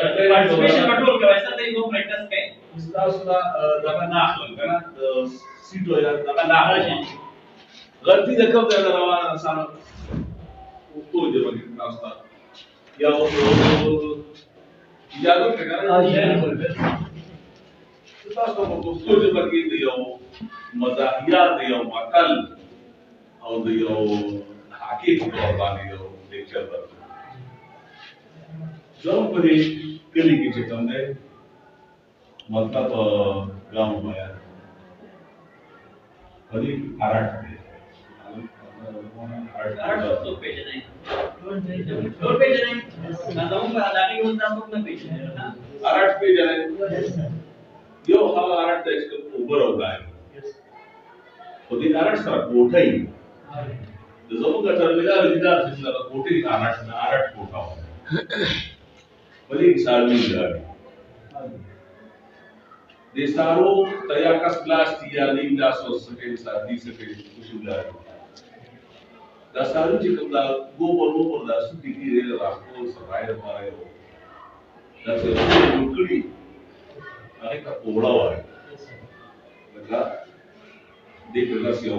Participation control करायचा ते no practice काय सुद्धा दगा नाखल kana सीट हो जाता दगा नाखल गलती रकम दे रहा इंसान तो जो बनी रास्ता या वो इजाजत करना सुद्धा तो जो बनी दियो मजाहिया दियो मकल और दियो हाकी को बानी दियो लेक्चर पर जो परी कली की चिकन ने मतलब गांव में है कभी आरट तो पेज नहीं दो पेज नहीं ना तो हम अदानी यूज ना तो ना पेज है ना आरट पेज है यो हाल आरट तो इसको ऊपर होगा है तो दिन आरट सर कोठा ही तो जो का चलेगा विदार से सर कोठी आरट कोठा हो बड़ी साल में जाए देसारो तया कस क्लास थी या लीग क्लास हो सके साथी सके कुछ उला दासारो जी कब दा गोबर दा सुधी की रे रास्तो सराय मारे हो दासे मुकड़ी अरे का पोड़ा हुआ है लगा देख लगा सियो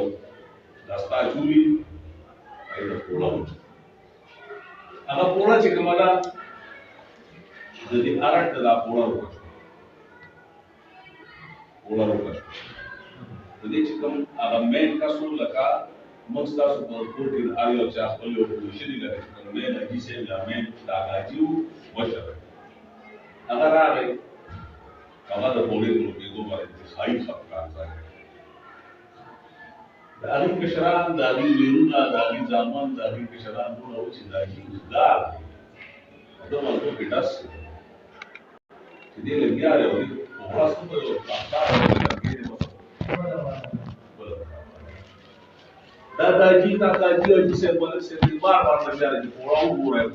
रास्ता जुली अरे का पोड़ा हो अगर पोड़ा चिकमाला jadi arat दा पोड़ा हो Ullah. Jadi cikam main kasul laka mangsa super protein ayo cha polio pollution ila cikam main lagi se la main da gajiu washa. Agar are kama da polio ko go bare sai sab ka sa. Dari kesharan dari wiruna dari zaman dari kesharan dulu au cindagi usdar. Ado malko pitas. Jadi lagi are orang super दादाजी से बोले से बार लग जा रही पोड़ा है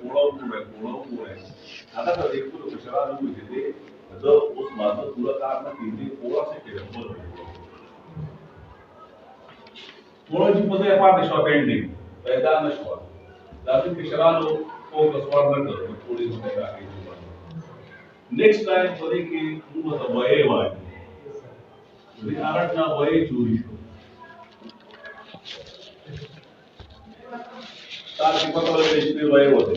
आता तो देखो तो शराब हुई थी तो उस बात को पूरा कारण तीन पोड़ा से के पोड़ा जी पता है पार्ट शॉट एंडिंग पैदा न शॉट दादी के शराब को कसवार न करो थोड़ी सी आगे नेक्स्ट टाइम बोले कि तू तो वही वाली jadi arat na wae curi तार की पता लगे इसमें वाए होते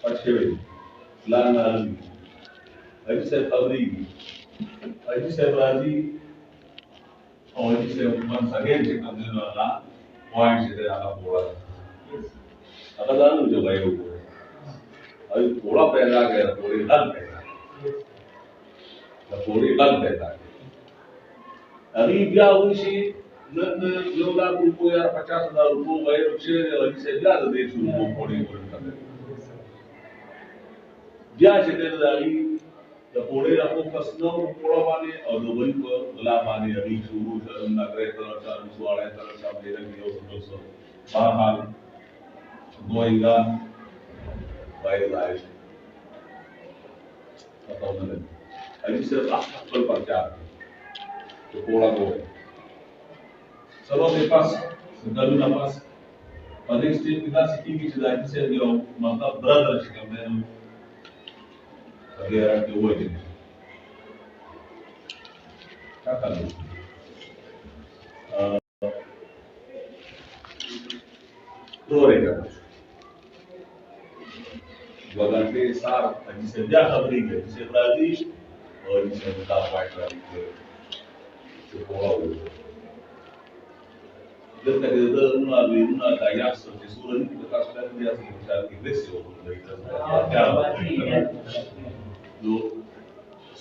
अच्छे वे लाना अजी से खबरी अजी से राजी और अजी से मन सगे से कम दिन वाला पॉइंट से आला बोला अगर दानु जो वाए हो अभी थोड़ा पैदा गया थोड़ी गल पैदा अभी क्या हुई सी नन योगा को यार 50,000 रुपए वाए रुपये अभी से ज्यादा दे शुरू पड़ी क्या चले दारी द पोड़े रखो कसनो पोड़ा पाने और दुबई को गला पाने अभी शुरू करन नगरे तरह चार सुवाड़े तरह सब दे रही हो सो बाहर गोइंगा वाई लाइफ बताओ ना अभी से अक्ल पर क्या तो पोड़ा को सरो के पास गलू ना पास और नेक्स्ट स्टेप कितना सिटी की चीज़ है जिसे जो मतलब ब्रदर शिकम ने अगर के वो है क्या कर लो तो रहेगा वगैरह सार जिसे क्या खबरी है जिसे ब्राजील और जिसे बता वाइट वाली तो पोड़ा हो जब तक इधर उन्ना काया सब सूरज की प्रकाश में दिया से विचार की दृश्य हो गई क्या जो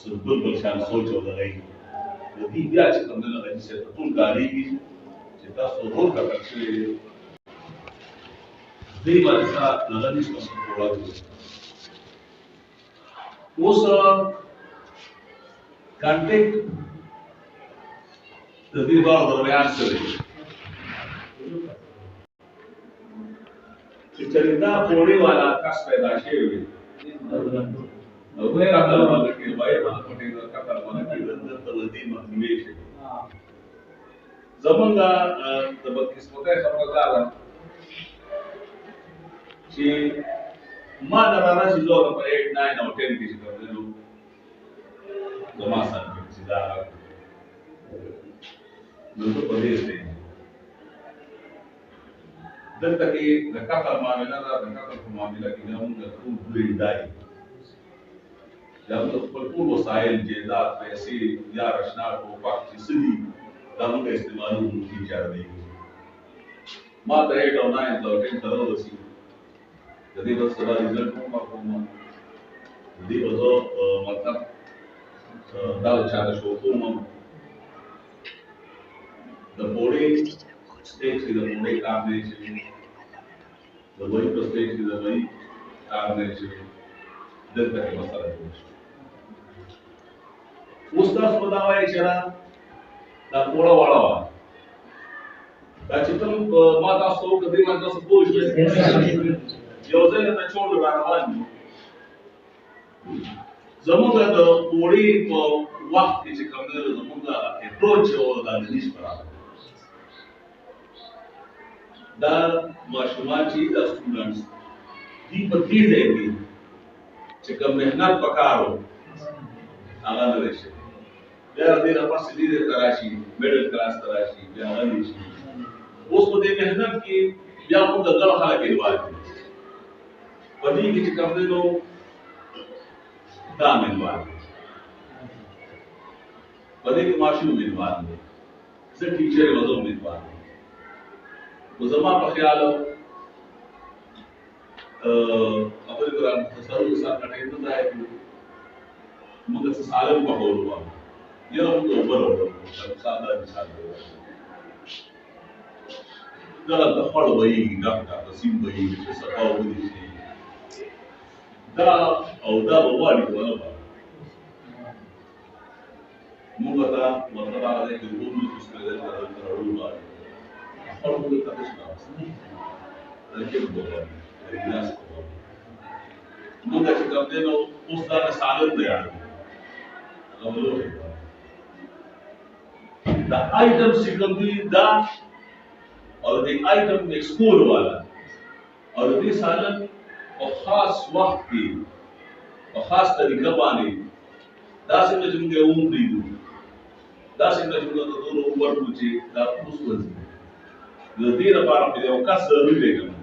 सुबह बलशान सोच हो रही यदि क्या चिकन ने लगी से तुल गाड़ी की चिता सोहोर का कक्षे दे वाला लगनी को पोड़ा हो उस कांटेक्ट तभी बार दरमियान से चरिता पोड़े वाला कस पैदाशे हुए अगले रातल वाले के भाई मान पटेल का करवाने की रंजन तलदी निवेश जमंगा तब किस्मत है समझदार कि ما نرانا چې زه په 8 9 او 10 کې چې کوم زما سره چې دا نو په دې ځای دلته کې د کفر معاملې دا د کفر په معاملې کې موږ ټول ګوري دای دا د خپل ټول وسایل جیدات پیسې یا رشنا او وخت چې سړي دا موږ استعمالو کی اجازه دی ما ته 8 او 9 او 10 سره وسی د دې په سبا رزلټ کوم د دې وځو مطلب دا چا د شو کوم د بوډي stage की the body combination, the way to stage की the way combination, then तक के मसाला जोड़. उस्ताद बतावा है चला ना पोड़ा वाला वाला. ताचितम माता सो कभी माता सो पूछ ले. योजना ना छोड़ रहा वाली. ज़मुंगा तो पोड़ी को वक्त की चिकने ज़मुंगा approach और दानिश पड़ा. دا ماشومان چې دا سټوډنټس دي په دې ځای کې چې کوم مهنت وکړو هغه نه شي بیا دې نه پاسې دې تراشي میډل کلاس تراشي بیا هغه شي اوس په دې مهنت کې بیا موږ د غل خلک ایوال په دې کې چې کوم دې نو دا منوال په دې کې ماشوم منوال زه ټیچر وځم منوال وزمان په خیال خبرې درا تصور سره کټې نه راځي موږ څه سالم په هولو وایو یو موږ وبرو ساده مثال دا د خپل وایي دا تقسیم وایي چې صفاو ودی شي دا او دا وایي ولا موږ دا مطلب هغه کې کوم څه څه درلود وایي और वो तक नहीं लेकिन बोला रियाज को मुझे कि कब देनो उस तरह सालन तैयार गमलो द आइटम सिकंदी दा और द आइटम एक्सपोर वाला और द सालन और खास वक्त की और खास तरीका पाने दासे में जुंगे उम्र दू दासे में जुंगे तो दोनों ऊपर पूछे दा उस वजह د دې لپاره په یو کس ضروري دی کنه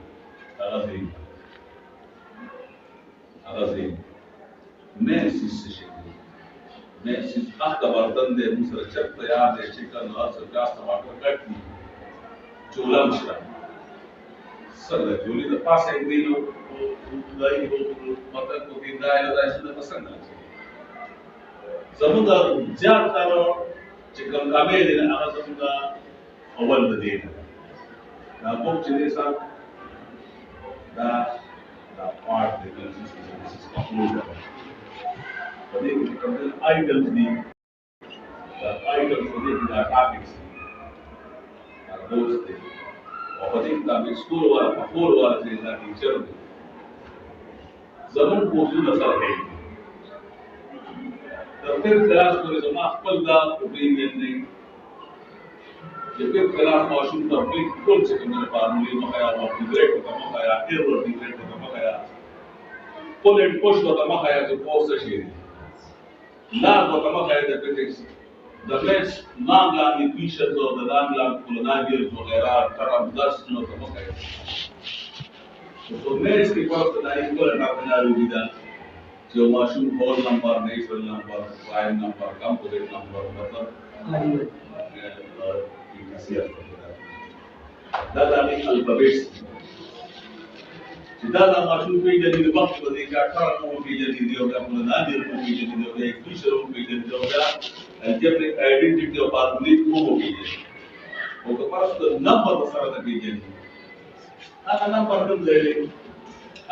هغه دی مې سیس شي مې سیس هغه برتن دې موږ سره چپ تیار دی چې کنه اصل کاست ټماټر کټ دي چولا مشره سره جوړې د پاسه دی نو دای په مطلب کو کې دا نه دای څه پسند نه زموږ زیات تر چې کوم کامې دي هغه زموږ اول دی دا کوم چې سره دا پارت د کنسیستنس کمپلیټ ده په دې کې کوم آیټمز دي دا آیټمز دي دا ټاپکس دا دوست دي او په دې کې دا سکول ولا فور ولا چې دا ټیچر دي زمون کوڅو سره کوي د ففth کلاس پورې زما خپل دا اوپینین دی چې ففth کلاس ماشوم ته بالکل څه کومه فارمولې مخایا او ډیګریډ ته مخایا ایرور ډیګریډ ته مخایا پولټ پوش ته مخایا چې پوسټ شي لا ته مخایا د فزکس د میث نانګا ایکویشنز او د نانګا پولوناګیرز وغیرہ ترم داس نو ته مخایا تو میث کې پوسټ د ایکوال ناپناري دي دا जो माशूम whole number natural number prime number composite number मतलब दादा ने अल्फाबेट्स दादा माशूम पे जल्दी वक्त बदले का 18 को पे जल्दी होगा पुनरावृत्ति को पे जल्दी होगा एक दूसरे को पे जल्दी होगा अलजेब्रिक आइडेंटिटी ऑफ फॉर्मूले को पे जल्दी वो तो पास तो नंबर सारा तक पे जल्दी आना नंबर कम ले ले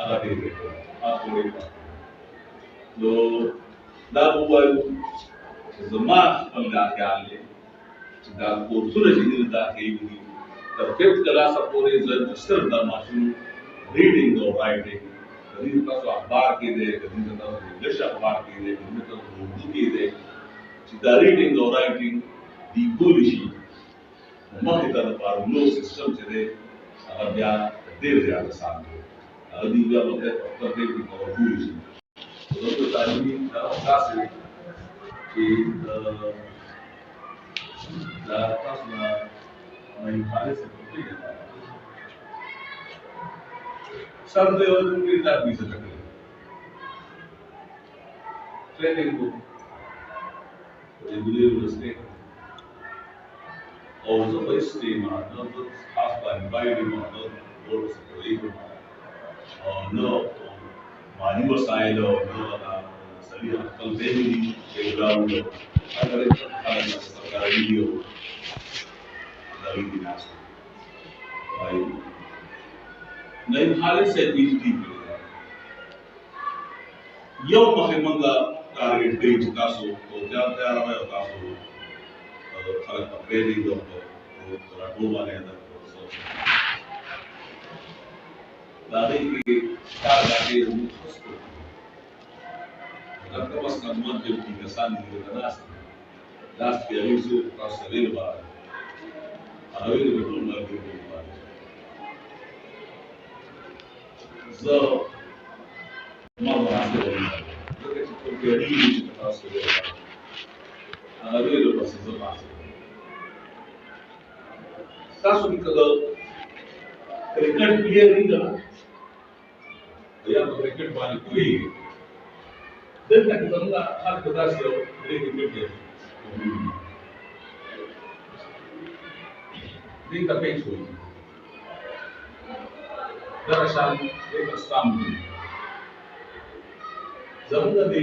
आगे दे आप बोले तो دا وایو چې زما خپل دا خیال دی چې دا کورسونه چې دي دا کوي د ففت کلاس پورې زه صرف دا ماشوم ریډینګ او رائټینګ د دې تاسو اخبار کې دی د دې تاسو انګلیش اخبار کې دی د دې تاسو اردو کې دی چې دا ریډینګ او رائټینګ دی ګول شي مخکې ته د فارمولو سیستم چې دی هغه بیا ډېر زیات آسان دی Di dia pakai kalau tulis. Kalau tu tadi dalam kelas di dalam kelas main kali seperti itu. Sampai orang kita bisa cakap. Training tu, regular mesti. Also by stream, not half by inviting, not board separation, no manual side or no study completely background. अगर एक सरकार video dari dinas, baik. Naik halis saya di Yo mahimanga target page kaso, to jam tayar hai kaso, kalau training do to dua ada so. Dari ke star dari mutus ko. Kalau pas kamuan ke Ihsan di danas, last year itu kaso available, betul lagi available. So mau hasil dari jadi itu kaso available pas itu masih. Kaso di kalau record clear नहीं करना या तो record वाली कोई दिन तक बंदा हर बता से record है दिन तक पेश हुई दरअसल एक स्टाम जरूर दे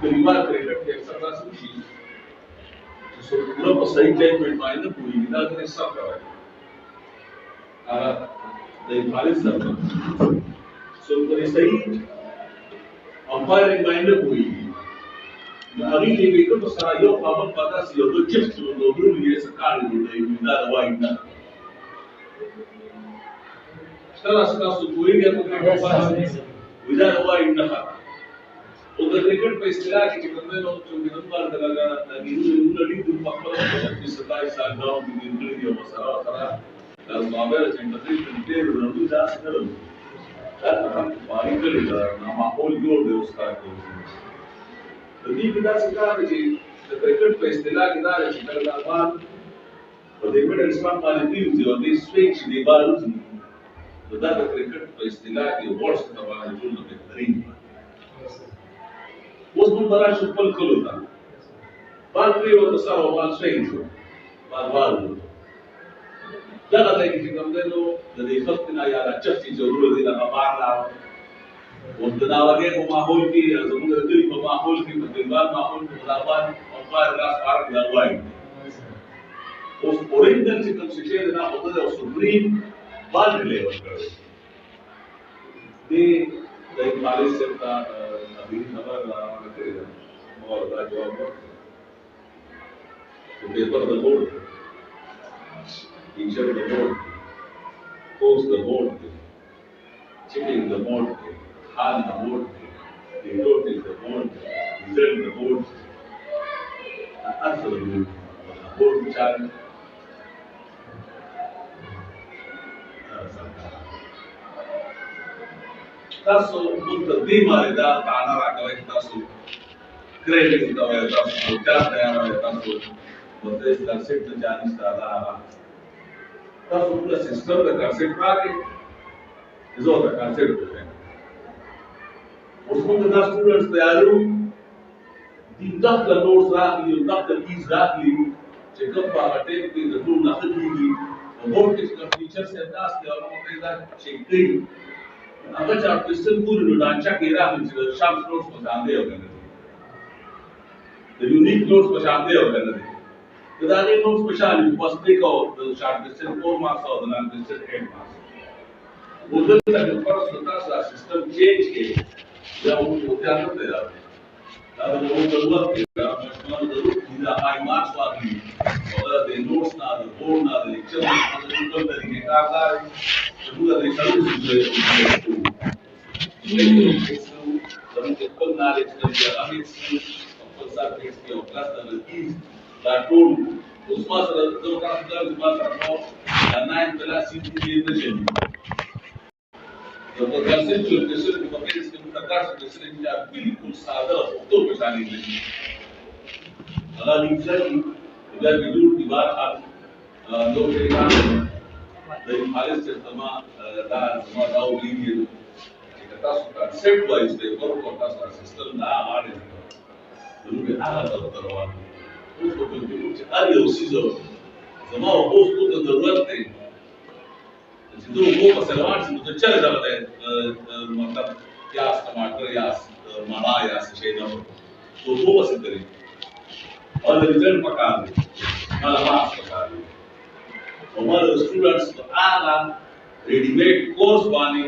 परिवार record के सरकार सुशी तो पूरा को सही टाइम में मायने पूरी ना करने सब करवाए the Khalis server. So there is a umpire reminder to you. Nari leave it to Sarayo, Papa Patas, your chips to the blue years a car without a white nut. Tell us to doing it without a white nut. So the record by Stilaki to the number that you need to Papa to supply down to the interior of Sarah. As Mabel and the retail reviews asked her, that my whole goal was started. The deep strategy, the cricket place, the lag is but they put a smart man in on this switch, the balls, so that the cricket place, the lag, the worst of the one, the ring. Was good Barash of Polkuluta. One play was the sum of one swing, one. Jangan lagi kita mendelo dari faktina ya la chasti jauh dari la kabarla. Untuk Nawagai pemahul ki, semua dari pemahul ki, penjualan mahul pelaban, apa ras ark Nawagai. Us original sistem sisir na hotel yang supreme band level kerja. Di dari Malaysia serta abis nama la kerja, mau ada jawab. Paper the board. Teacher the board, post the board, checking the board, hand the board, the note is the board, result the board, answer the board challenge. Taso untuk lima ada tanah rakyat taso kredit itu ada taso hotel ada taso hotel transit janis ada. Taso pula system the concept lagi, itu ada concept tu. Usman kita students baru di tak the notes lagi, tak the keys lagi, check up attempt the tool nakal lagi, about which the features and tasks they are not there checking. अगर चार क्वेश्चन पूरे ढांचा केरा हम sharp notes पहचानते हो गए the unique notes पहचानते हो गए the दाने notes पहचान first take out the short question 4 marks और the long question 8 marks उधर तक first होता सा system change के जब वो होते हैं तो यार अब वो जरूरत के मतलब जरूर चीज़ high marks वाली और the notes ना the board ना the lecture ना the total तरीके का आकार Dua dari satu sudut itu, the full knowledge that the Amit skills of subjects of class and keys that told Usman the class Usman the 9th class in the The conceptual question की बात इसके मुताबिक question है कि बिल्कुल सादा तो पहचानी नहीं अगर इंसान इधर विदुर दीवार खान लोग के कारण dari halis sama dan semua tahu ini kita concept wise deh baru kota sistem dah ada dulu kita ada terlalu उसको कुछ आगे उसी जो जमा हो उसको तो जरूरत है जितना वो मसलमान से तो चल जाता है मतलब प्याज टमाटर या मरा या शेदा तो वो बस करें और रिजल्ट पका दे मालामास पका दे हमारे स्टूडेंट्स तो आला रेडीमेड कोर्स बानी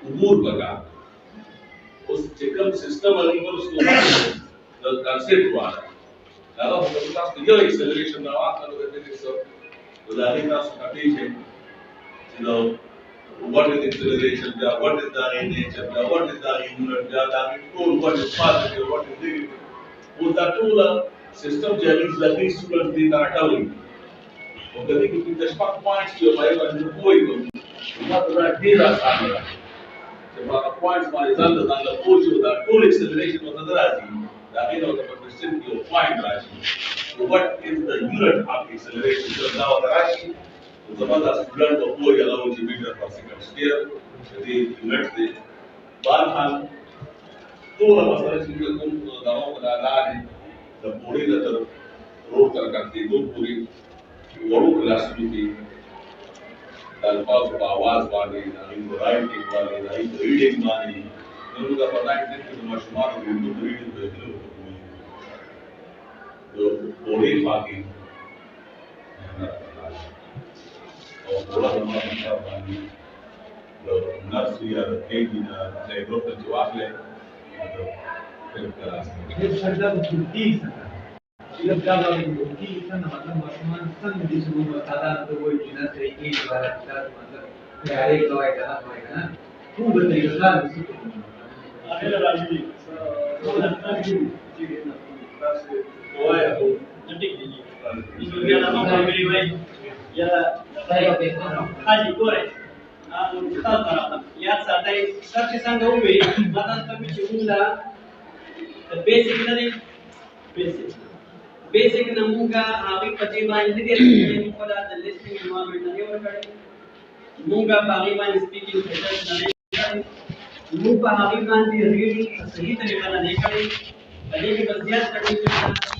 उबूर पका उस चेकअप सिस्टम अभी पर उसको कंसेप्ट हुआ Kalau kita study acceleration now, after the physics of the transportation, you know, what is acceleration, what is the nature, what is the unit, what is positive, what is negative. With that tool, system journeys like these students they are telling. और कभी किसी दशमलव points जो भाई बंदे कोई तो, उनका तो data सामने जब आप points मारे जाते हैं तो कोई जो होता है tool acceleration होता है राजी that means the question your point Rashi. So what is the unit of acceleration? So now the Rashi, the mother student of 4 allows meter per second square. The unit the Barhan, two of us are going to the Ran, the Puri the road Karkati, do Puri, Waru class to be the Alphas of Awaz Bani, the writing Bani, the reading Bani. लोगों का पता है कि तो मशमार उर्दू रीडिंग भेजने होते हैं तो बोली बाकी और बोला हमारा मतलब बाकी तो नर्स या केजी ना ले ग्रुप में जवाब ले तो फिर क्लास में ये शब्द बुद्धि ये क्या बात है बुद्धि सन मतलब मशमार सन जिसको बताता तो वो जिना से एक बार मतलब यार एक दो एक ना तू बताइए सर अरे राजी तो लगता है कि बस वो है तो ठीक है इस दुनिया में हम मेरी भाई या हां जी कोरे kita tahu ya saat ini seperti sanggup we mata tapi cuma basic namunga abi patiba ini dia pada the listening environment ni orang kali munga pariman speaking session मुंह पर हावी मान दी रीडिंग सही तरीके से नहीं करी बल्कि बस याद करनी चाहिए